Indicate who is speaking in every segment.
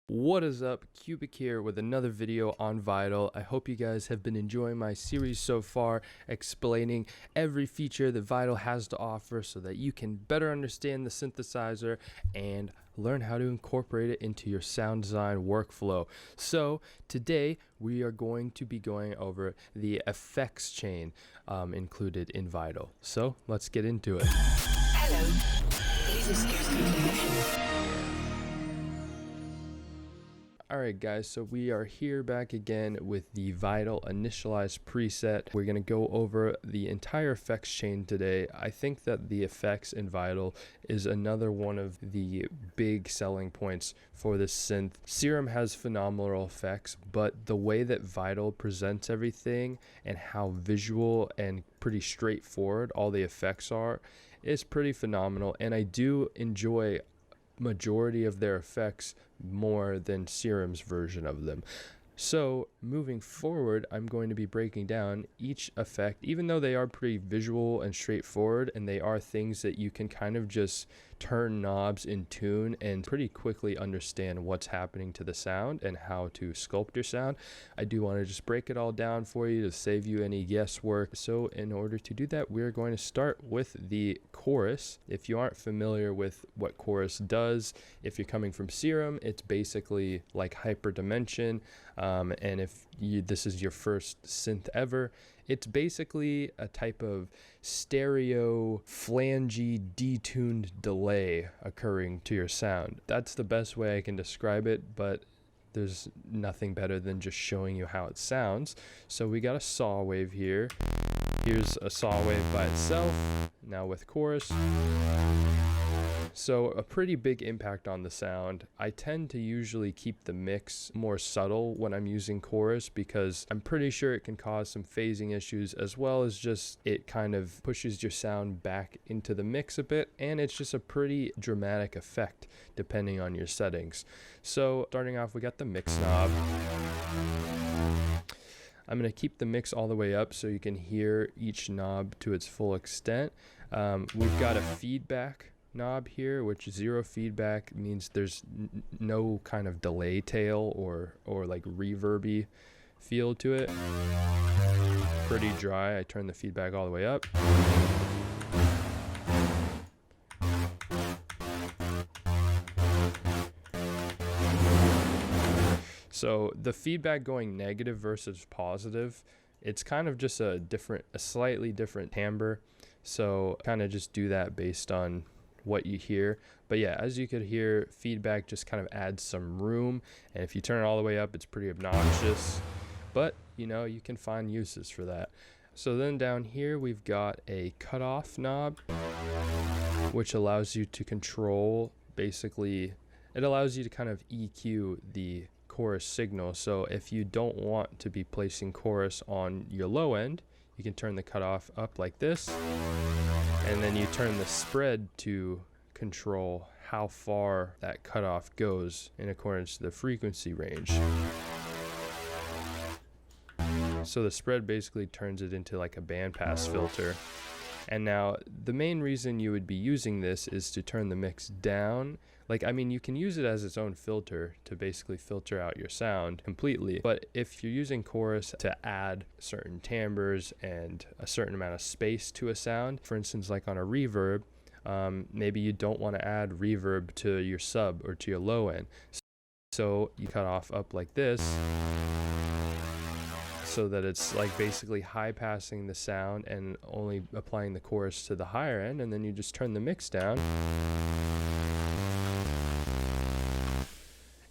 Speaker 1: What is up? Cubic here with another video on Vital. I hope you guys have been enjoying my series so far, explaining every feature that Vital has to offer so that you can better understand the synthesizer and learn how to incorporate it into your sound design workflow. So today we are going to be going over the effects chain included in Vital. So let's get into it.
Speaker 2: Hello, please excuse the interruption.
Speaker 1: Alright guys, so we are here back again with the Vital Initialize preset. We're going to go over the entire effects chain today. I think that the effects in Vital is another one of the big selling points for this synth. Serum has phenomenal effects, but the way that Vital presents everything and how visual and pretty straightforward all the effects are is pretty phenomenal, and I do enjoy majority of their effects more than Serum's version of them. So moving forward, I'm going to be breaking down each effect, even though they are pretty visual and straightforward, and they are things that you can kind of just turn knobs in tune and pretty quickly understand what's happening to the sound and how to sculpt your sound. I do want to just break it all down for you to save you any guesswork. So in order to do that, we're going to start with the chorus. If you aren't familiar with what chorus does, if you're coming from Serum, it's basically like hyperdimension. And if this is your first synth ever, it's basically a type of stereo flangey detuned delay occurring to your sound. That's the best way I can describe it, but there's nothing better than just showing you how it sounds. So we got a saw wave here. Here's a saw wave by itself, now with chorus. So a pretty big impact on the sound. I tend to usually keep the mix more subtle when I'm using chorus because I'm pretty sure it can cause some phasing issues, as well as just it kind of pushes your sound back into the mix a bit, and it's just a pretty dramatic effect depending on your settings. So starting off, we got the mix knob. I'm going to keep the mix all the way up so you can hear each knob to its full extent. We've got a feedback knob here, which zero feedback means there's no kind of delay tail or like reverby feel to it. Pretty dry. I turn the feedback all the way up. So the feedback going negative versus positive, it's kind of just a slightly different timbre. So kind of just do that based on what you hear. But yeah, as you could hear, feedback just kind of adds some room, and if you turn it all the way up, it's pretty obnoxious, but you know, you can find uses for that. So then down here we've got a cutoff knob, which allows you to control, basically it allows you to kind of EQ the chorus signal. So if you don't want to be placing chorus on your low end, you can turn the cutoff up like this, and then you turn the spread to control how far that cutoff goes in accordance to the frequency range. So the spread basically turns it into like a bandpass filter. And now the main reason you would be using this is to turn the mix down. Like, I mean, you can use it as its own filter to basically filter out your sound completely. But if you're using chorus to add certain timbres and a certain amount of space to a sound, for instance, like on a reverb, maybe you don't want to add reverb to your sub or to your low end. So you cut off up like this, so that it's like basically high passing the sound and only applying the chorus to the higher end, and then you just turn the mix down.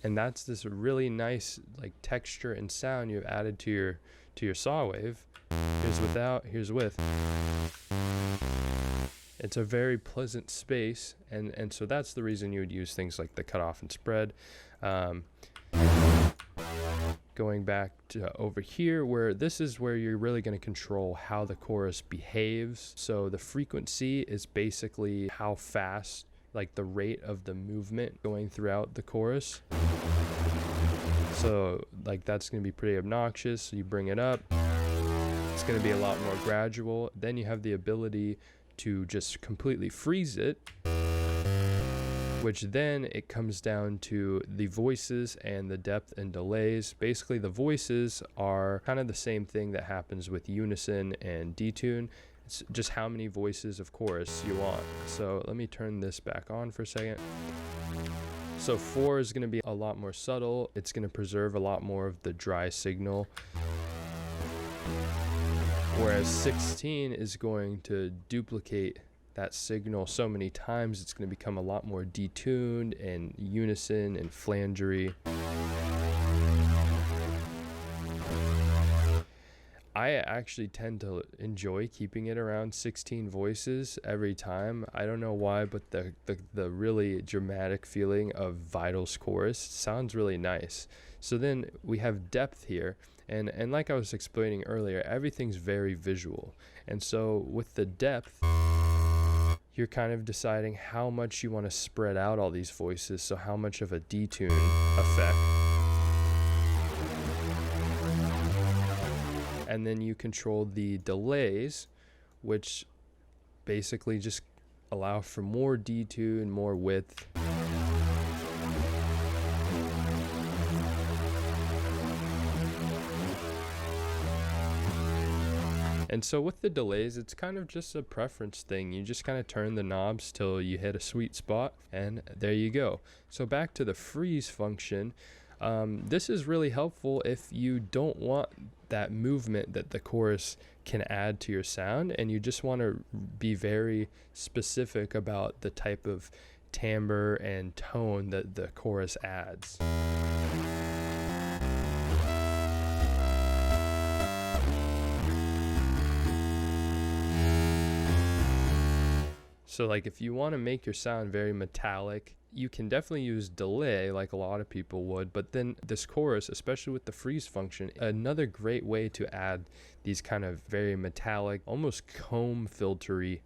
Speaker 1: And that's this really nice like texture and sound you've added to your saw wave. Here's without, here's with. It's a very pleasant space, and so that's the reason you would use things like the cutoff and spread. Going back to over here, where this is where you're really going to control how the chorus behaves. So the frequency is basically how fast, like the rate of the movement going throughout the chorus. So like that's going to be pretty obnoxious. So you bring it up, it's going to be a lot more gradual. Then you have the ability to just completely freeze it. which then it comes down to the voices and the depth and delays. Basically, the voices are kind of the same thing that happens with unison and detune. It's just how many voices of chorus you want. So let me turn this back on for a second. So 4 is going to be a lot more subtle. It's going to preserve a lot more of the dry signal. Whereas 16 is going to duplicate that signal so many times, it's going to become a lot more detuned and unison and flangery. I actually tend to enjoy keeping it around 16 voices every time. I don't know why, but the really dramatic feeling of Vital's chorus sounds really nice. So then we have depth here, and like I was explaining earlier, everything's very visual. And so with the depth, you're kind of deciding how much you want to spread out all these voices, so how much of a detune effect. And then you control the delays, which basically just allow for more detune, more width. And so with the delays, it's kind of just a preference thing. You just kind of turn the knobs till you hit a sweet spot, and there you go. So back to the freeze function. This is really helpful if you don't want that movement that the chorus can add to your sound, and you just want to be very specific about the type of timbre and tone that the chorus adds. So like if you want to make your sound very metallic, you can definitely use delay like a lot of people would, but then this chorus, especially with the freeze function, another great way to add these kind of very metallic, almost comb filtery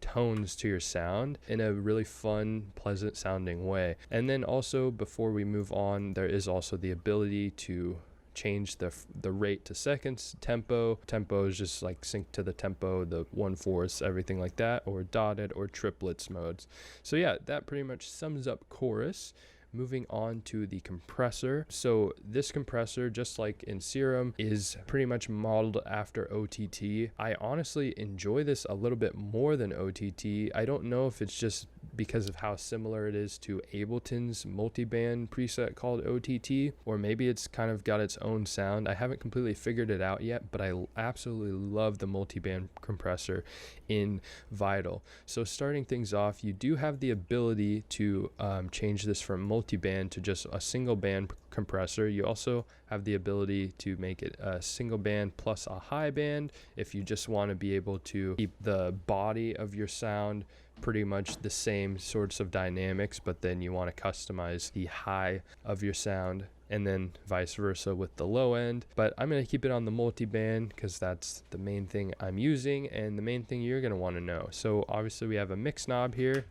Speaker 1: tones to your sound in a really fun, pleasant sounding way. And then also, before we move on, there is also the ability to change the rate to seconds. Tempo is just like sync to the tempo, the 1/4, everything like that, or dotted or triplets modes. So yeah, that pretty much sums up chorus. Moving on to the compressor. So this compressor, just like in Serum, is pretty much modeled after OTT. I honestly enjoy this a little bit more than OTT. I don't know if it's just because of how similar it is to Ableton's multiband preset called OTT, or maybe it's kind of got its own sound. I haven't completely figured it out yet, but I absolutely love the multiband compressor in Vital. So starting things off, you do have the ability to change this from multiband to just a single band compressor. You also have the ability to make it a single band plus a high band if you just want to be able to keep the body of your sound pretty much the same sorts of dynamics, but then you want to customize the high of your sound, and then vice versa with the low end. But I'm going to keep it on the multi-band because that's the main thing I'm using and the main thing you're going to want to know. So obviously we have a mix knob here.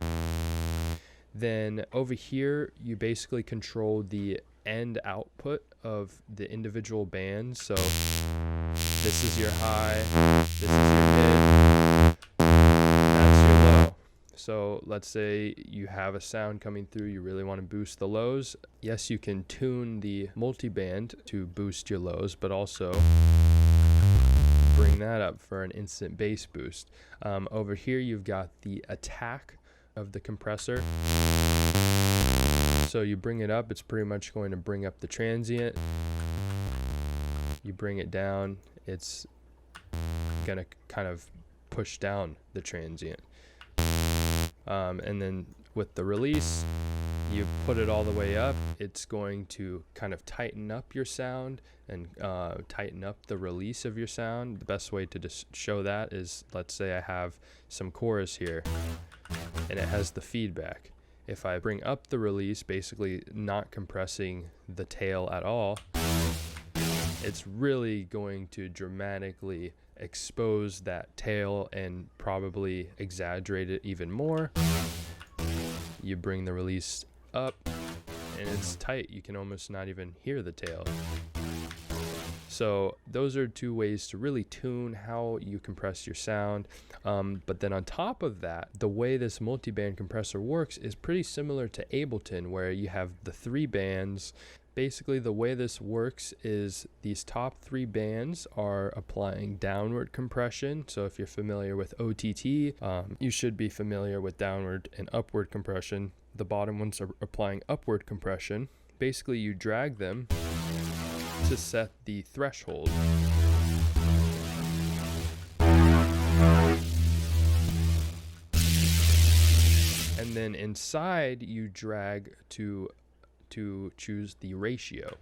Speaker 1: Then over here, you basically control the end output of the individual bands. So this is your high, this is your mid, that's your low. So let's say you have a sound coming through, you really want to boost the lows. Yes, you can tune the multiband to boost your lows, but also bring that up for an instant bass boost. Over here, you've got the attack of the compressor. So you bring it up, it's pretty much going to bring up the transient. You bring it down, it's going to kind of push down the transient. And then with the release, you put it all the way up, it's going to kind of tighten up your sound and tighten up the release of your sound. The best way to just show that is, let's say I have some chorus here and it has the feedback. If I bring up the release, basically not compressing the tail at all, it's really going to dramatically expose that tail and probably exaggerate it even more. You bring the release up and it's tight, you can almost not even hear the tail. So those are two ways to really tune how you compress your sound. But then on top of that, the way this multi-band compressor works is pretty similar to Ableton, where you have the 3 bands. Basically, the way this works is these top 3 bands are applying downward compression. So if you're familiar with OTT, you should be familiar with downward and upward compression. The bottom ones are applying upward compression. Basically, you drag them to set the threshold. And then inside, you drag to choose the ratio,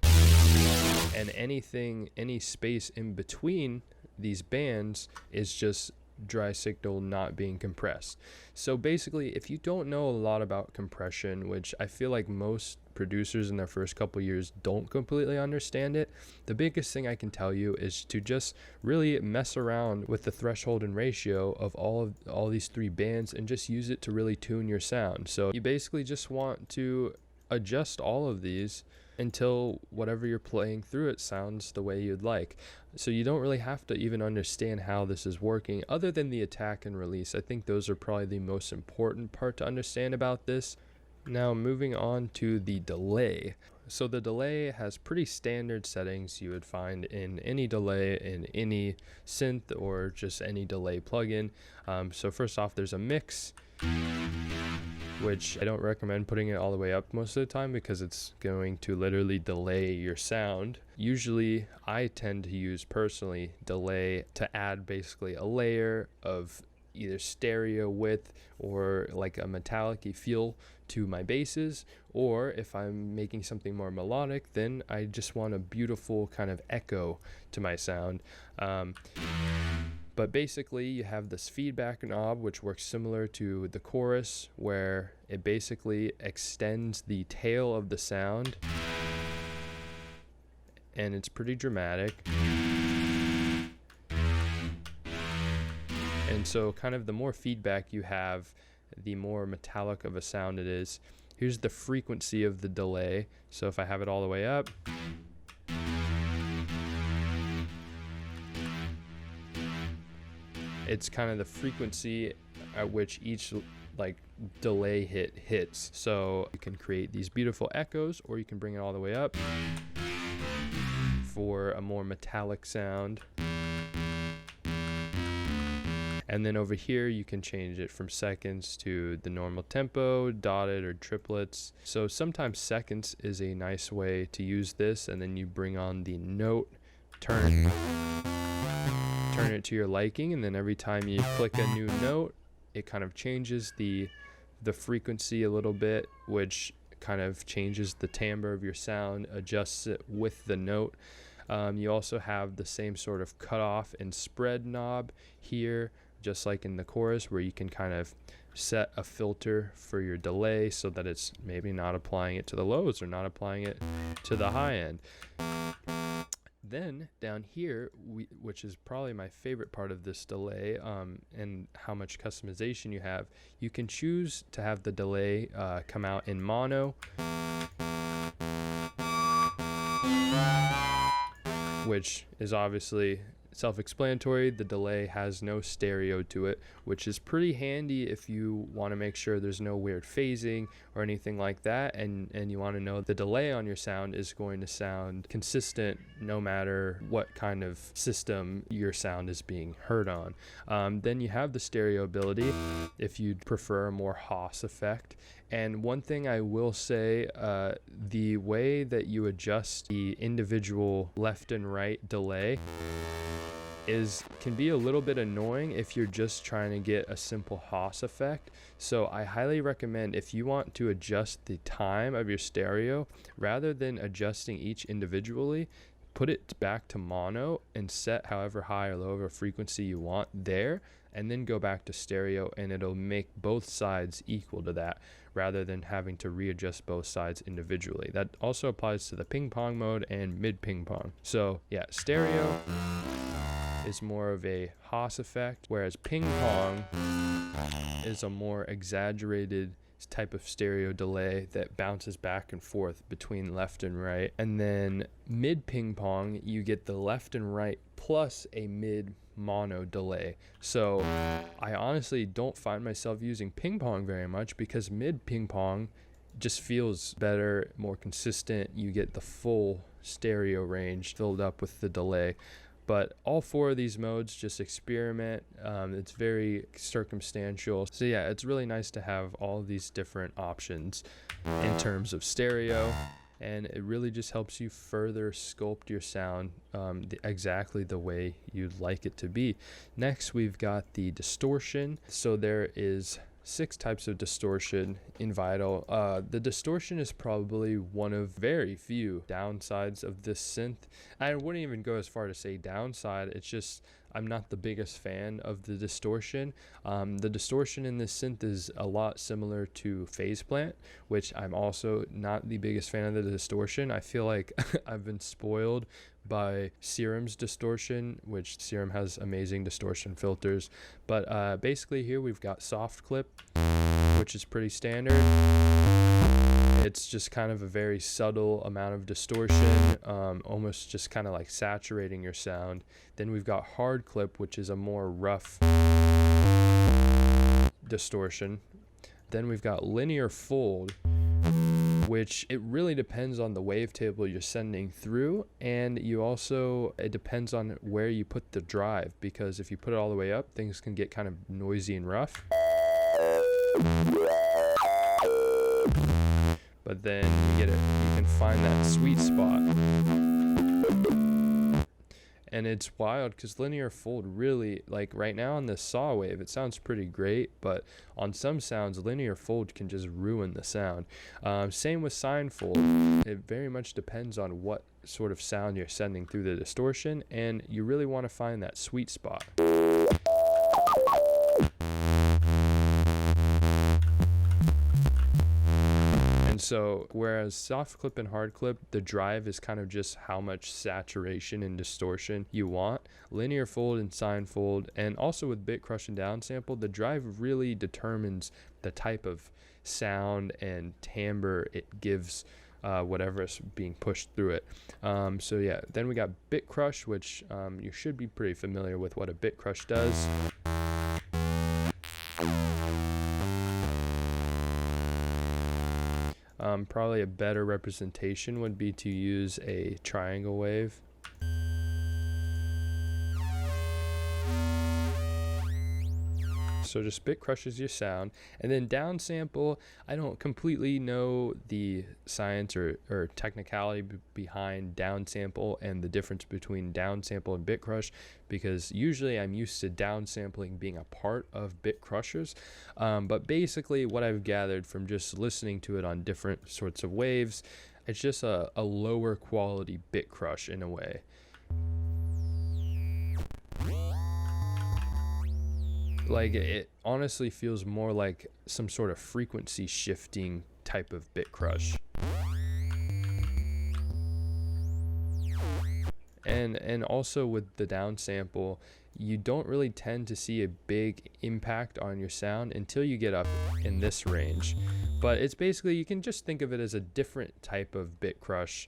Speaker 1: and any space in between these bands is just dry signal not being compressed. So basically, if you don't know a lot about compression, which I feel like most producers in their first couple years don't completely understand it, the biggest thing I can tell you is to just really mess around with the threshold and ratio of all these 3 bands and just use it to really tune your sound. So you basically just want to adjust all of these until whatever you're playing through it sounds the way you'd like. So you don't really have to even understand how this is working other than the attack and release. I think those are probably the most important part to understand about this. Now moving on to the delay. So the delay has pretty standard settings you would find in any delay in any synth or just any delay plugin. So first off, there's a mix, which I don't recommend putting it all the way up most of the time because it's going to literally delay your sound. Usually I tend to use personally delay to add basically a layer of either stereo width or like a metallic-y feel to my basses, or if I'm making something more melodic, then I just want a beautiful kind of echo to my sound. But basically you have this feedback knob, which works similar to the chorus, where it basically extends the tail of the sound, and it's pretty dramatic. And so kind of the more feedback you have, the more metallic of a sound it is. Here's the frequency of the delay. So if I have it all the way up, it's kind of the frequency at which each like delay hits. So you can create these beautiful echoes, or you can bring it all the way up for a more metallic sound. And then over here you can change it from seconds to the normal tempo, dotted, or triplets. So sometimes seconds is a nice way to use this, and then you bring on the note, turn it to your liking, and then every time you click a new note, it kind of changes the frequency a little bit, which kind of changes the timbre of your sound, adjusts it with the note. You also have the same sort of cutoff and spread knob here, just like in the chorus, where you can kind of set a filter for your delay so that it's maybe not applying it to the lows or not applying it to the high end. Then down here, which is probably my favorite part of this delay, and how much customization you have, you can choose to have the delay come out in mono, which is obviously self-explanatory. The delay has no stereo to it, which is pretty handy if you want to make sure there's no weird phasing or anything like that, and you want to know the delay on your sound is going to sound consistent no matter what kind of system your sound is being heard on. Then you have the stereo ability if you'd prefer a more Haas effect. And one thing I will say, the way that you adjust the individual left and right delay can be a little bit annoying if you're just trying to get a simple Haas effect. So I highly recommend, if you want to adjust the time of your stereo, rather than adjusting each individually, put it back to mono and set however high or low of a frequency you want there, and then go back to stereo, and it'll make both sides equal to that, rather than having to readjust both sides individually. That also applies to the ping pong mode and mid ping pong. So yeah, stereo is more of a Haas effect, whereas ping pong is a more exaggerated type of stereo delay that bounces back and forth between left and right. And then mid ping pong, you get the left and right plus a mid mono delay. So I honestly don't find myself using ping pong very much because mid ping pong just feels better, more consistent. You get the full stereo range filled up with the delay. But all four of these modes, just experiment. It's very circumstantial. So yeah, it's really nice to have all these different options in terms of stereo, and it really just helps you further sculpt your sound exactly the way you'd like it to be. Next, we've got the distortion. So there is 6 types of distortion in Vital. The distortion is probably one of very few downsides of this synth. I wouldn't even go as far to say downside. It's just I'm not the biggest fan of the distortion. The distortion in this synth is a lot similar to Phase Plant, which I'm also not the biggest fan of the distortion. I feel like I've been spoiled by Serum's distortion, which Serum has amazing distortion filters. But basically here we've got soft clip, which is pretty standard. It's just kind of a very subtle amount of distortion, almost just kind of like saturating your sound. Then we've got hard clip, which is a more rough distortion. Then we've got linear fold, which it really depends on the wavetable you're sending through, and it depends on where you put the drive, because if you put it all the way up, things can get kind of noisy and rough. But then you can find that sweet spot. And it's wild because linear fold really, like right now on this saw wave, it sounds pretty great, but on some sounds, linear fold can just ruin the sound. Same with sine fold. It very much depends on what sort of sound you're sending through the distortion, and you really want to find that sweet spot. So whereas soft clip and hard clip, the drive is kind of just how much saturation and distortion you want. Linear fold and sine fold, and also with bit crush and downsample, the drive really determines the type of sound and timbre it gives whatever is being pushed through it. So yeah, then we got bit crush, which you should be pretty familiar with what a bit crush does. Probably a better representation would be to use a triangle wave. So just bit crushes your sound. And then downsample, I don't completely know the science or technicality behind downsample and the difference between downsample and bit crush, because usually I'm used to downsampling being a part of bit crushers. But basically what I've gathered from just listening to it on different sorts of waves, it's just a lower quality bit crush in a way. Like it honestly feels more like some sort of frequency shifting type of bit crush. And also with the downsample, you don't really tend to see a big impact on your sound until you get up in this range. But it's basically, you can just think of it as a different type of bit crush.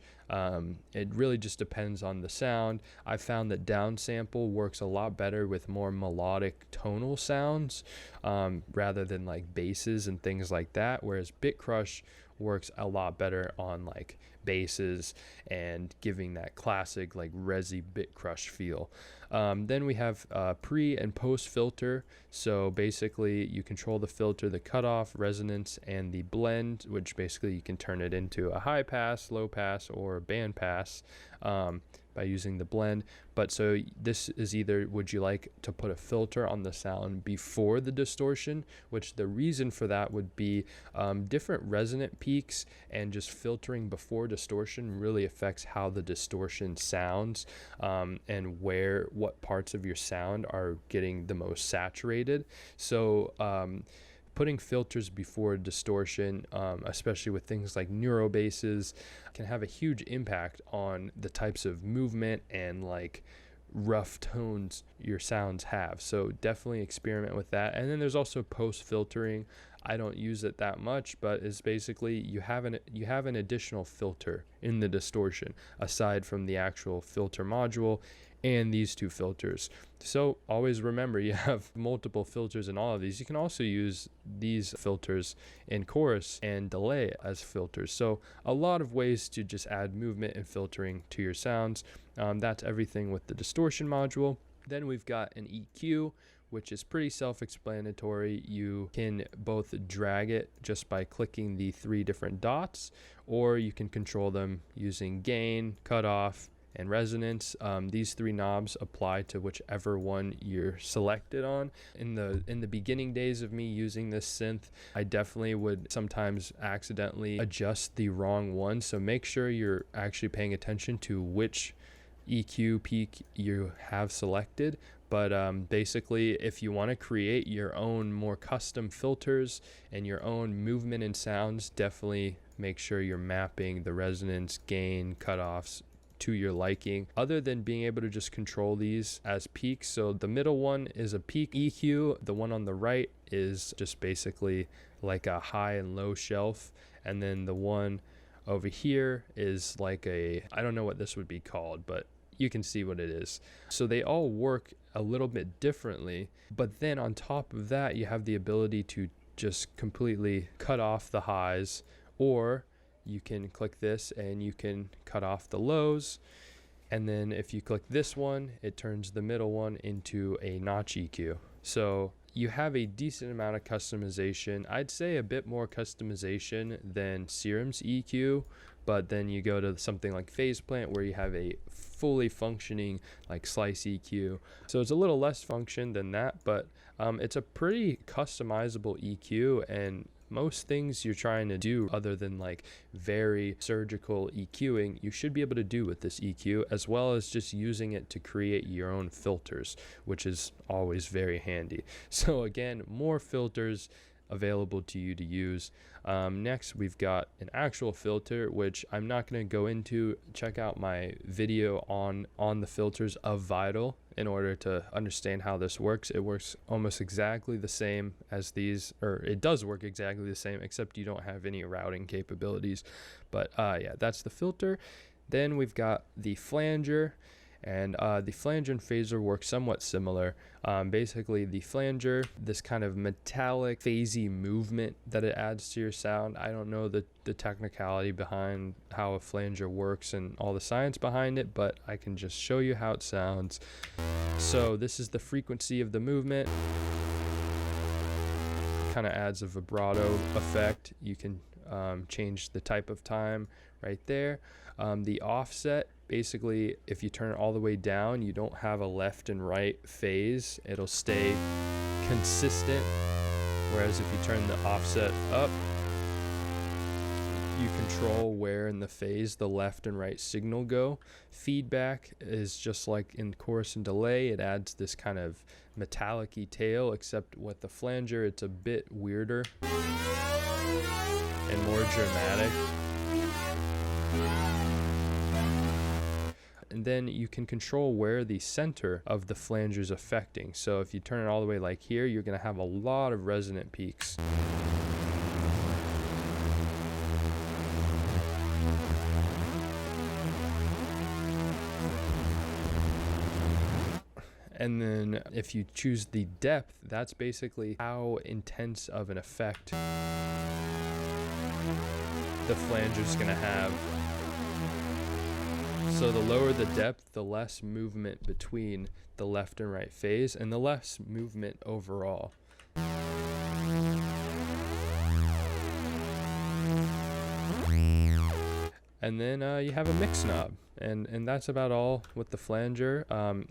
Speaker 1: It really just depends on the sound. I found that downsample works a lot better with more melodic tonal sounds rather than like basses and things like that, whereas bit crush works a lot better on like basses and giving that classic like resi bit crush feel. Then we have pre and post filter. So basically you control the filter, the cutoff, resonance, and the blend, which basically you can turn it into a high pass, low pass, or band pass by using the blend. But so this is either, would you like to put a filter on the sound before the distortion, which the reason for that would be different resonant peaks, and just filtering before distortion really affects how the distortion sounds and what parts of your sound are getting the most saturated. So putting filters before distortion, especially with things like neuro basses, can have a huge impact on the types of movement and like rough tones your sounds have. So definitely experiment with that. And then there's also post filtering. I don't use it that much, but it's basically you have an additional filter in the distortion aside from the actual filter module and these two filters. So always remember, you have multiple filters in all of these. You can also use these filters in chorus and delay as filters. So a lot of ways to just add movement and filtering to your sounds. That's everything with the distortion module. Then we've got an EQ, which is pretty self-explanatory. You can both drag it just by clicking the 3 different dots, or you can control them using gain, cutoff, and resonance. These 3 knobs apply to whichever one you're selected on. In the beginning days of me using this synth, I definitely would sometimes accidentally adjust the wrong one. So make sure you're actually paying attention to which EQ peak you have selected. But basically, if you want to create your own more custom filters and your own movement and sounds, definitely make sure you're mapping the resonance, gain, cutoffs to your liking, other than being able to just control these as peaks. So the middle one is a peak EQ, the one on the right is just basically like a high and low shelf, and then the one over here is like a, I don't know what this would be called, but you can see what it is. So they all work a little bit differently, but then on top of that, you have the ability to just completely cut off the highs, or you can click this and you can cut off the lows. And then if you click this one, it turns the middle one into a notch EQ. So you have a decent amount of customization. I'd say a bit more customization than Serum's EQ, but then you go to something like Phase Plant where you have a fully functioning like slice EQ. So it's a little less function than that, but it's a pretty customizable EQ, and most things you're trying to do other than like very surgical EQing, you should be able to do with this EQ, as well as just using it to create your own filters, which is always very handy. So again, more filters available to you to use. Next, we've got an actual filter, which I'm not going to go into. Check out my video on the filters of Vital in order to understand how this works. It works almost exactly the same as these, or it does work exactly the same, except you don't have any routing capabilities. But yeah, that's the filter. Then we've got the flanger. And the flanger and phaser work somewhat similar. Basically, the flanger, this kind of metallic, phasey movement that it adds to your sound. I don't know the technicality behind how a flanger works and all the science behind it, but I can just show you how it sounds. So this is the frequency of the movement. Kind of adds a vibrato effect. You can change the type of time right there. The offset, basically, if you turn it all the way down, you don't have a left and right phase. It'll stay consistent. Whereas if you turn the offset up, you control where in the phase the left and right signal go. Feedback is just like in chorus and delay. It adds this kind of metallic-y tail, except with the flanger, it's a bit weirder and more dramatic. And then you can control where the center of the flanger is affecting. So if you turn it all the way like here, you're going to have a lot of resonant peaks. And then if you choose the depth, that's basically how intense of an effect the flanger is going to have. So the lower the depth, the less movement between the left and right phase, and the less movement overall. And then you have a mix knob, and that's about all with the flanger.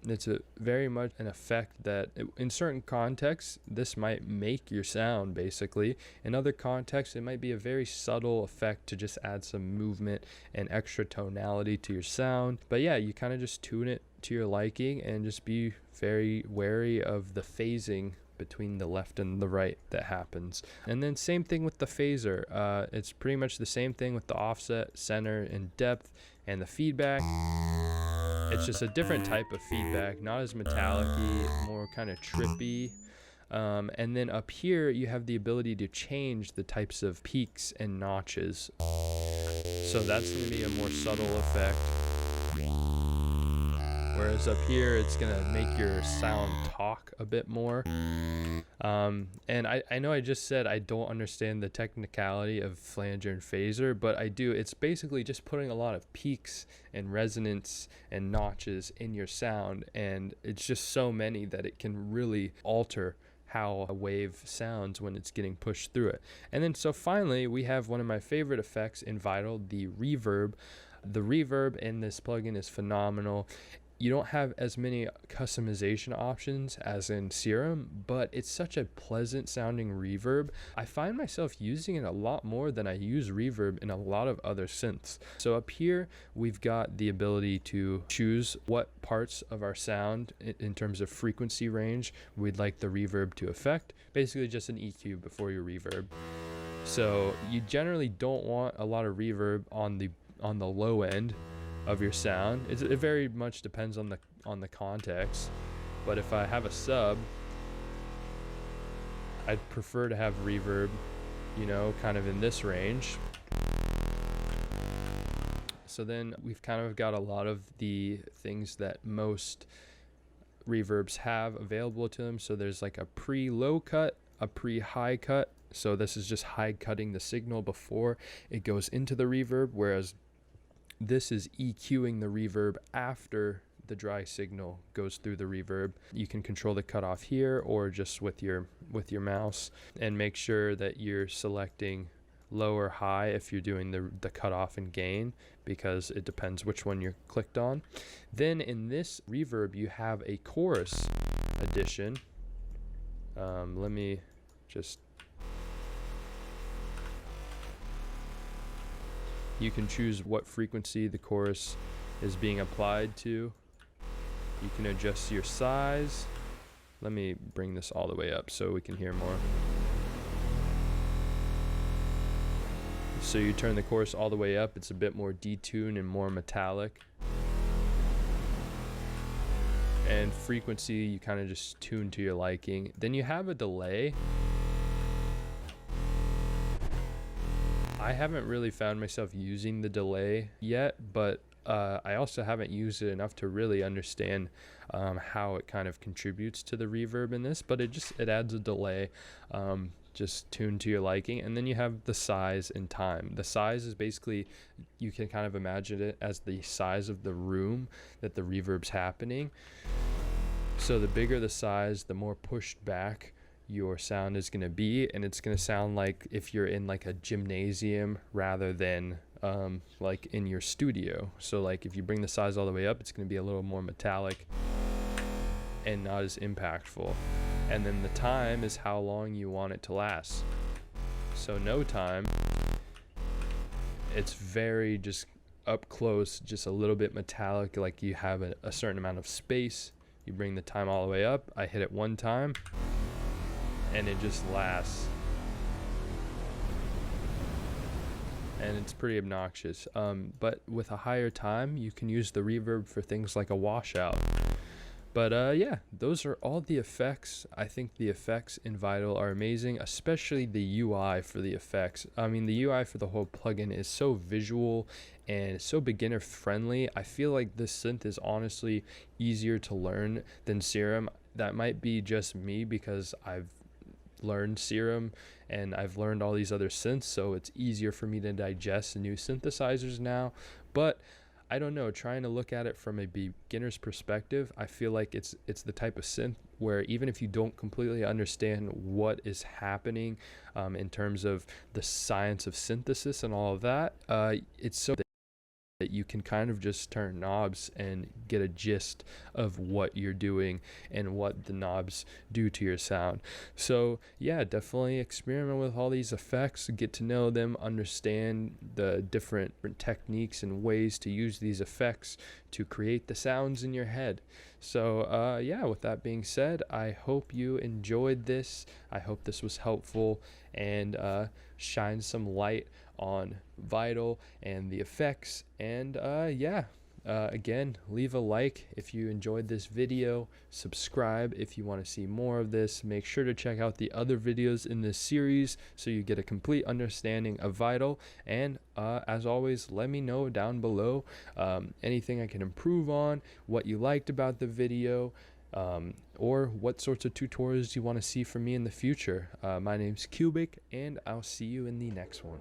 Speaker 1: It's very much an effect that in certain contexts, this might make your sound basically. In other contexts, it might be a very subtle effect to just add some movement and extra tonality to your sound. But yeah, you kind of just tune it to your liking and just be very wary of the phasing between the left and the right that happens. And then same thing with the phaser. It's pretty much the same thing with the offset, center, and depth, and the feedback. It's just a different type of feedback, not as metallic-y, more kind of trippy. And then up here you have the ability to change the types of peaks and notches. So that's going to be a more subtle effect. Whereas up here, it's going to make your sound talk a bit more. And I know I just said I don't understand the technicality of flanger and phaser, but I do. It's basically just putting a lot of peaks and resonance and notches in your sound, and it's just so many that it can really alter how a wave sounds when it's getting pushed through it. And then so finally, we have one of my favorite effects in Vital, the reverb. The reverb in this plugin is phenomenal. You don't have as many customization options as in Serum, but it's such a pleasant sounding reverb. I find myself using it a lot more than I use reverb in a lot of other synths. So up here, we've got the ability to choose what parts of our sound in terms of frequency range we'd like the reverb to affect. Basically just an EQ before your reverb. So you generally don't want a lot of reverb on the low end of your sound. It very much depends on the context, but if I have a sub, I'd prefer to have reverb, you know, kind of in this range. So then we've kind of got a lot of the things that most reverbs have available to them. So there's like a pre-low cut, a pre-high cut. So this is just high cutting the signal before it goes into the reverb, whereas this is EQing the reverb after the dry signal goes through the reverb. You can control the cutoff here or just with your mouse, and make sure that you're selecting low or high if you're doing the cutoff and gain, because it depends which one you're clicked on. Then in this reverb you have a chorus addition. Let me just, you can choose what frequency the chorus is being applied to. You can adjust your size. Let me bring this all the way up so we can hear more. So you turn the chorus all the way up, it's a bit more detuned and more metallic. And frequency, you kind of just tune to your liking. Then you have a delay. I haven't really found myself using the delay yet, but I also haven't used it enough to really understand how it kind of contributes to the reverb in this, but it adds a delay, just tuned to your liking. And then you have the size and time. The size is basically, you can kind of imagine it as the size of the room that the reverb's happening. So the bigger the size, the more pushed back your sound is going to be, and it's going to sound like if you're in like a gymnasium rather than like in your studio. So like if you bring the size all the way up, it's going to be a little more metallic and not as impactful. And then the time is how long you want it to last. So no time, it's very just up close, just a little bit metallic, like you have a certain amount of space. You bring the time all the way up, I hit it one time and it just lasts, and it's pretty obnoxious. But with a higher time, you can use the reverb for things like a washout. But yeah, those are all the effects. I think the effects in Vital are amazing, especially the UI for the effects. I mean, the UI for the whole plugin is so visual and so beginner friendly. I feel like this synth is honestly easier to learn than Serum. That might be just me because I've learned Serum and I've learned all these other synths, so it's easier for me to digest new synthesizers now. But I don't know, trying to look at it from a beginner's perspective, I feel like it's the type of synth where even if you don't completely understand what is happening in terms of the science of synthesis and all of that, it's so that you can kind of just turn knobs and get a gist of what you're doing and what the knobs do to your sound. So yeah, definitely experiment with all these effects, get to know them, understand the different techniques and ways to use these effects to create the sounds in your head. So yeah, with that being said, I hope you enjoyed this. I hope this was helpful and shine some light on Vital and the effects. And yeah, Again, leave a like if you enjoyed this video, subscribe if you want to see more of this. Make sure to check out the other videos in this series so you get a complete understanding of Vital. And as always, let me know down below anything I can improve on, what you liked about the video, or what sorts of tutorials you want to see from me in the future. My name's Cubic, and I'll see you in the next one.